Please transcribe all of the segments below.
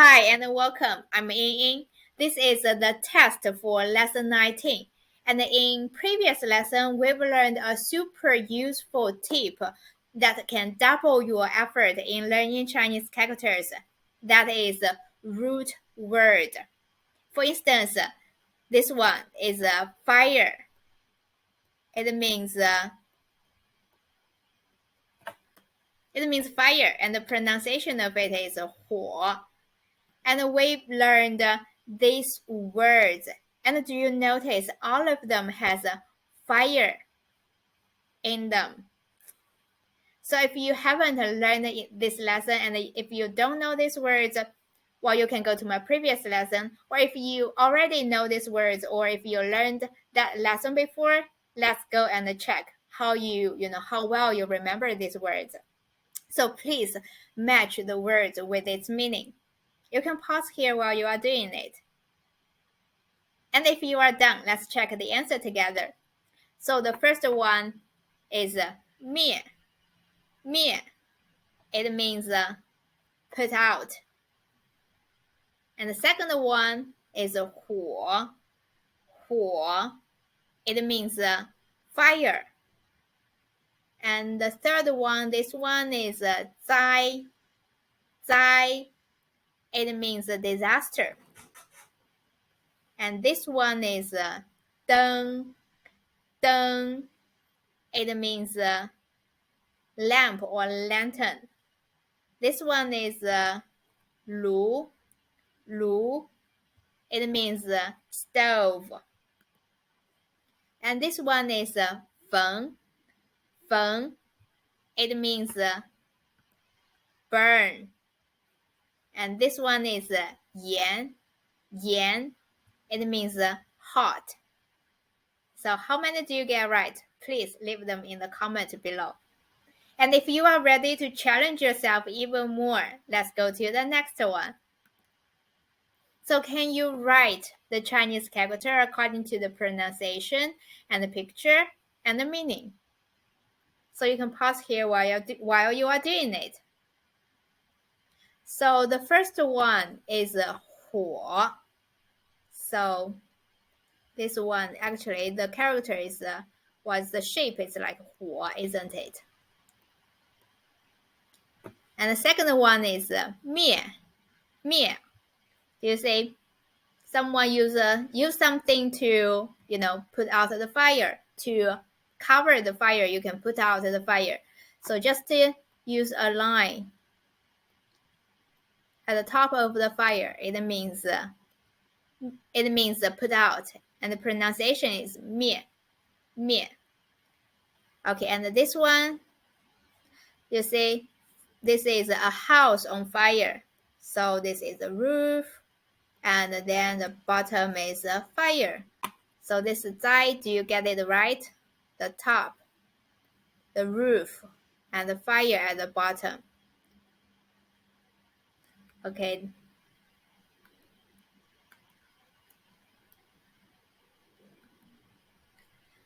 Hi and welcome. I'm Ying. This is the test for lesson 19. And in previous lesson, we've learned a super useful tip that can double your effort in learning Chinese characters. That is root word. For instance, this one is fire. It means fire, and the pronunciation of it is 火. And we've learned these words. And do you notice all of them has a fire in them? So if you haven't learned this lesson and if you don't know these words, well, you can go to my previous lesson. Or if you already know these words, or if you learned that lesson before, let's go and check how how well you remember these words. So please match the words with its meaning. You can pause here while you are doing it. And if you are done, let's check the answer together. So the first one is 灭. 灭. It means put out. And the second one is 火. 火. It means fire. And the third one, this one is 灾. 灾. It means disaster. And this one is 灯. 灯. It means lamp or lantern. This one is 炉. 炉. It means stove. And this one is 焚. 焚. It means burn. And this one is 盐. 盐. It means hot. So how many do you get right? Please leave them in the comment below. And if you are ready to challenge yourself even more, let's go to the next one. So can you write the Chinese character according to the pronunciation and the picture and the meaning? So you can pause here while you are doing it. So the first one is 火. So this one, actually, the character is the shape is like 火, isn't it? And the second one is 灭. 灭. You see, someone use something to put out the fire, to cover the fire. You can put out the fire. So just use a line at the top of the fire. It means put out, and the pronunciation is 灭. 灭. Okay, and this one, you see, this is a house on fire. So this is the roof, and then the bottom is a fire. So this is 灾, do you get it right? The top, the roof, and the fire at the bottom. Okay.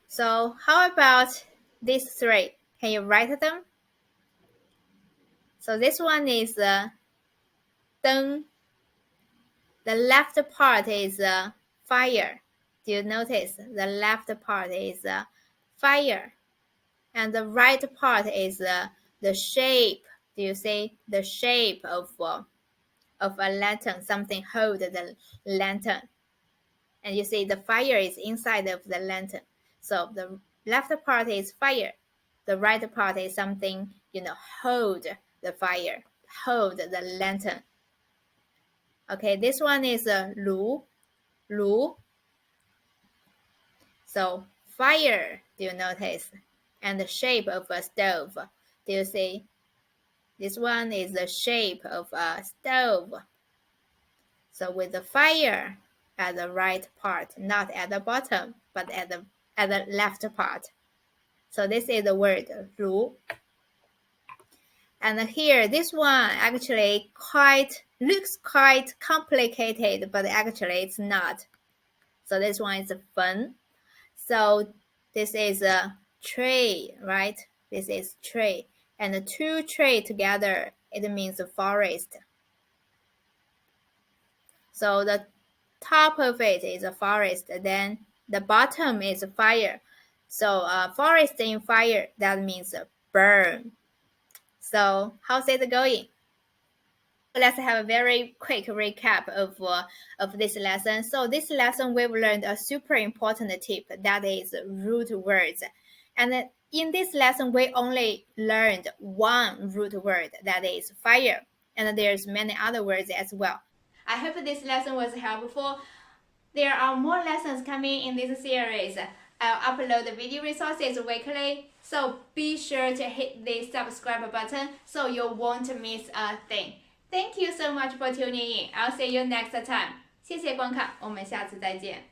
So how about these three? Can you write them? So this one is 灯. The left part is fire. Do you notice the left part is fire, and the right part is the shape? Do you see the shape of a lantern? Something hold the lantern, and you see the fire is inside of the lantern. So the left part is fire. The right part is something hold the fire, hold the lantern. Okay, this one is 炉. 炉. So fire, do you notice? And the shape of a stove. Do you see? This one is the shape of a stove. So with the fire at the right part, not at the bottom, but at the left part. So this is the word 炉. And here, this one actually looks quite complicated, but actually it's not. So this one is 焚. So this is a tree, right? This is tree. And the two tree together, it means a forest. So the top of it is a forest, then the bottom is fire. So forest in fire, that means burn. So how's it going? Let's have a very quick recap of this lesson. So this lesson we've learned a super important tip, that is root words. And in this lesson we only learned one root word, that is fire. And there's many other words as well. I hope this lesson was helpful. There are more lessons coming in this series. I'll upload the video resources weekly, so be sure to hit the subscribe button so you won't miss a thing. Thank you so much for tuning in. I'll see you next time. 谢谢观看，我们下次再见。